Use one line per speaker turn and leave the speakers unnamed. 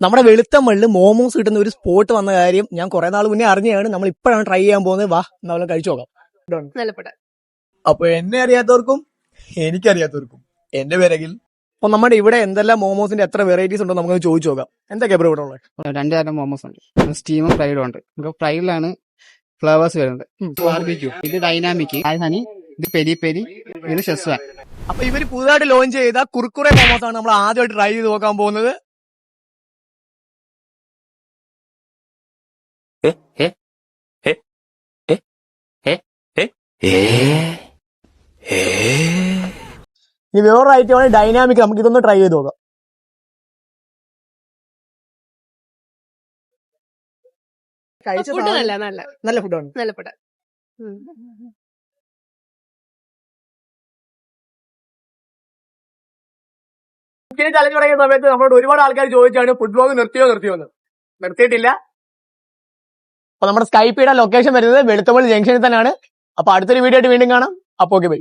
നമ്മുടെ വെളുത്തമ്മളിൽ മോമോസ് കിട്ടുന്ന ഒരു സ്പോട്ട് വന്ന കാര്യം ഞാൻ കുറെ നാൾ മുന്നേ അറിഞ്ഞാണ്. നമ്മൾ ഇപ്പോഴാണ് ട്രൈ ചെയ്യാൻ പോകുന്നത്. വാ നമ്മൾ കഴിച്ചു നോക്കാം. അപ്പൊ എന്നെ അറിയാത്തവർക്കും എനിക്കറിയാത്തവർക്കും എന്റെ പേരെങ്കിൽ അപ്പൊ നമ്മുടെ ഇവിടെ എന്തെല്ലാം മോമോസിന്റെ എത്ര വെറൈറ്റീസ് ഉണ്ടോ നമുക്ക് ചോദിച്ചു നോക്കാം. എന്തൊക്കെയാ ഇവിടെ ഉള്ളത്?
2 തരം മോമോസ് ഉണ്ട്. സ്റ്റീമും ഫ്രൈഡും ഉണ്ട്. നമുക്ക് ഫ്രൈഡിലാണ് ഫ്ലേവേഴ്സ് വരുന്നത്. ബാർബിക്യൂ, ഇത് ഡൈനാമിക്, ഹണി, ഇത് പെരി പെരി, ഇത് ഷെസ്വാൻ.
അപ്പൊ ഇവര് പുതുതായിട്ട് ലോഞ്ച് ചെയ്ത കുർക്കുറെ മോമോസ് ആണ് നമ്മൾ ആദ്യമായിട്ട് ട്രൈ ചെയ്ത് നോക്കാൻ പോകുന്നത്. ഇനി വേറൊരു ഐറ്റമാണ് ഡൈനാമിക്. നമുക്ക് ഇതൊന്ന് ട്രൈ ചെയ്ത് നോക്കാം. നല്ല ഫുഡാണ്. കുക്കിംഗ് ചലഞ്ച് തുടങ്ങിയ സമയത്ത് നമ്മളോട് ഒരുപാട് ആൾക്കാർ ചോദിച്ചാണ് ഫുഡ് ബ്ലോഗ് നിർത്തിയോന്ന്. നിർത്തിയിട്ടില്ല. അപ്പൊ നമ്മുടെ സ്കൈപ്പിയുടെ ലൊക്കേഷൻ വരുന്നത് വെളുത്തമ്പള്ളി ജംഗ്ഷനിൽ തന്നെയാണ്. അപ്പൊ അടുത്തൊരു വീഡിയോ ആയിട്ട് വീണ്ടും കാണാം. അപ്പൊ ഓക്കെ ബൈ.